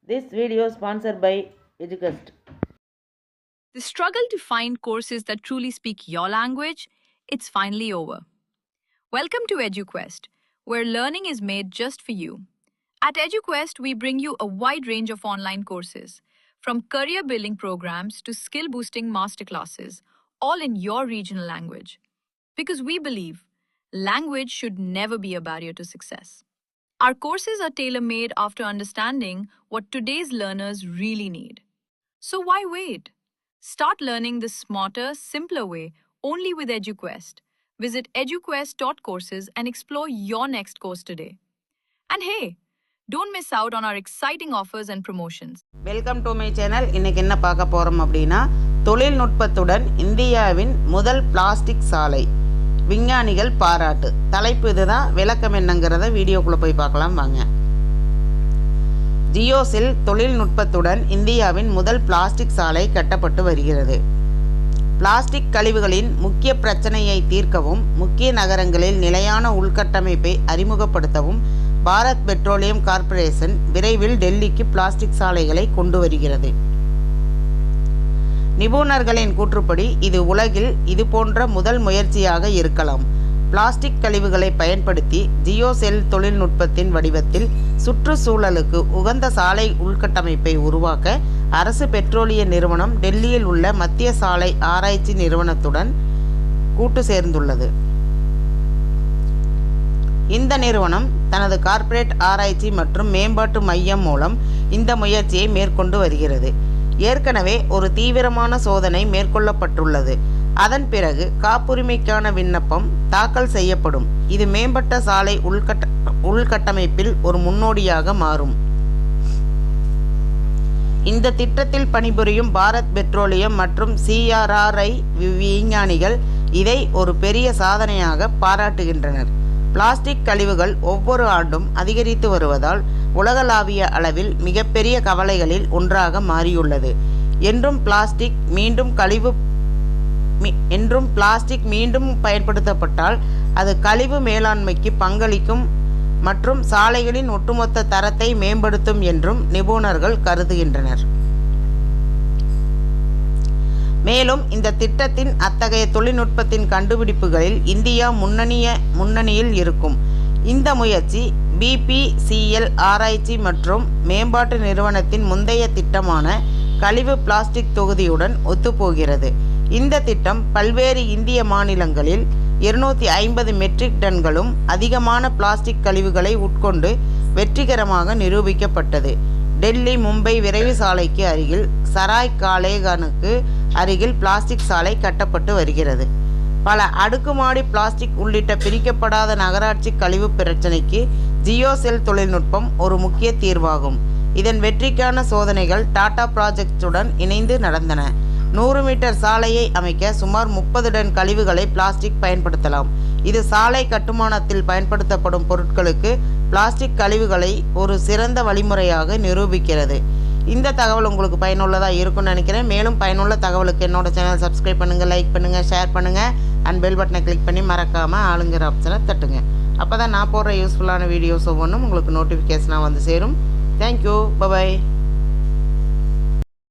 This video is sponsored by Eduquest. The struggle to find courses that truly speak your language, it's finally over. Welcome to EduQuest, where learning is made just for you. At EduQuest, we bring you a wide range of online courses, from career building programs to skill boosting masterclasses, all in your regional language. Because we believe language should never be a barrier to success. Our courses are tailor made after understanding what today's learners really need. So why wait? Start learning the smarter, simpler way only with EduQuest. Visit eduquest.courses and explore your next course today. And hey, don't miss out on our exciting offers and promotions. Welcome to my channel. இன்னைக்கு என்ன பார்க்க போகிறோம் அப்படின்னா, தொழில்நுட்பத்துடன் இந்தியாவின் முதல் plastic சாலை, விஞ்ஞானிகள் பாராட்டு. தலைப்பு இதுதான். விளக்கம் என்னங்கிறத வீடியோக்குள்ளே போய் பார்க்கலாம் வாங்க. ஜியோசில் தொழில்நுட்பத்துடன் இந்தியாவின் முதல் பிளாஸ்டிக் சாலை கட்டப்பட்டு வருகிறது. பிளாஸ்டிக் கழிவுகளின் முக்கிய பிரச்சனையை தீர்க்கவும் முக்கிய நகரங்களில் நிலையான உள்கட்டமைப்பை அறிமுகப்படுத்தவும் பாரத் பெட்ரோலியம் கார்ப்பரேஷன் விரைவில் டெல்லிக்கு பிளாஸ்டிக் சாலைகளை கொண்டு வருகிறது. நிபுணர்களின் கூற்றுப்படி இது உலகில் இதுபோன்ற முதல் முயற்சியாக இருக்கலாம். பிளாஸ்டிக் கழிவுகளை பயன்படுத்தி ஜியோசெல் தொழில்நுட்பத்தின் வடிவத்தில் சுற்றுச்சூழலுக்கு உகந்த சாலை உள்கட்டமைப்பை உருவாக்க அரசு பெட்ரோலிய நிறுவனம் டெல்லியில் உள்ள மத்திய சாலை ஆராய்ச்சி நிறுவனத்துடன் கூட்டு சேர்ந்துள்ளது. இந்த நிறுவனம் தனது கார்ப்பரேட் ஆராய்ச்சி மற்றும் மேம்பாட்டு மையம் மூலம் இந்த முயற்சியை மேற்கொண்டு வருகிறது. ஏற்கனவே ஒரு தீவிரமான சோதனை மேற்கொள்ளப்பட்டுள்ளது. அதன் பிறகு காப்புரிமைக்கான விண்ணப்பம் தாக்கல் செய்யப்படும். இது மேம்பட்ட சாலை உள்கட்டமைப்பில் ஒரு முன்னோடியாக மாறும். இந்த திட்டத்தில் பணிபுரியும் பாரத் பெட்ரோலியம் மற்றும் CRRI விஞ்ஞானிகள் இதை ஒரு பெரிய சாதனையாக பாராட்டுகின்றனர். பிளாஸ்டிக் கழிவுகள் ஒவ்வொரு ஆண்டும் அதிகரித்து வருவதால் உலகளாவிய அளவில் மிகப்பெரிய கவலைகளில் ஒன்றாக மாறியுள்ளது. என்றும் பிளாஸ்டிக் மீண்டும் பயன்படுத்தப்பட்டால் அது கழிவு மேலாண்மைக்கு பங்களிக்கும் மற்றும் சாலைகளின் ஒட்டுமொத்த தரத்தை மேம்படுத்தும் என்றும் நிபுணர்கள் கருதுகின்றனர். மேலும் இந்த திட்டத்தின் அத்தகைய தொழில்நுட்பத்தின் கண்டுபிடிப்புகளில் இந்தியா முன்னணியில் இருக்கும். இந்த முயற்சி BPCL ஆராய்ச்சி மற்றும் மேம்பாட்டு நிறுவனத்தின் முந்தைய திட்டமான கழிவு பிளாஸ்டிக் தொகுதியுடன் ஒத்துப்போகிறது. இந்த திட்டம் பல்வேறு இந்திய மாநிலங்களில் 250 மெட்ரிக் டன்களும் அதிகமான பிளாஸ்டிக் கழிவுகளை உட்கொண்டு வெற்றிகரமாக நிரூபிக்கப்பட்டது. டெல்லி மும்பை விரைவு சாலைக்கு அருகில் சராய் காலேகானுக்கு அருகில் பிளாஸ்டிக் சாலை கட்டப்பட்டு வருகிறது. பல அடுக்குமாடி பிளாஸ்டிக் உள்ளிட்ட பிரிக்கப்படாத நகராட்சி கழிவு பிரச்சினைக்கு ஜியோசெல் தொழில்நுட்பம் ஒரு முக்கிய தீர்வாகும். இதன் வெற்றிக்கான சோதனைகள் டாடா ப்ராஜெக்டுடன் இணைந்து நடந்தன. 100 மீட்டர் சாலையை அமைக்க சுமார் 30 டன் கழிவுகளை பிளாஸ்டிக் பயன்படுத்தலாம். இது சாலை கட்டுமானத்தில் பயன்படுத்தப்படும் பொருட்களுக்கு பிளாஸ்டிக் கழிவுகளை ஒரு சிறந்த வழிமுறையாக நிரூபிக்கிறது. இந்த தகவல் உங்களுக்கு பயனுள்ளதாக இருக்கும்னு நினைக்கிறேன். மேலும் பயனுள்ள தகவலுக்கு என்னோட சேனல் சப்ஸ்கிரைப் பண்ணுங்கள், லைக் பண்ணுங்கள், ஷேர் பண்ணுங்கள் அண்ட் பெல் பட்டனை கிளிக் பண்ணி மறக்காமல் ஆளுங்கிற ஆப்ஷனை தட்டுங்க. அப்போ தான் நான் போடுற யூஸ்ஃபுல்லான வீடியோஸ் ஒவ்வொன்றும் உங்களுக்கு நோட்டிஃபிகேஷனாக வந்து சேரும். தேங்க்யூ. பபாய்.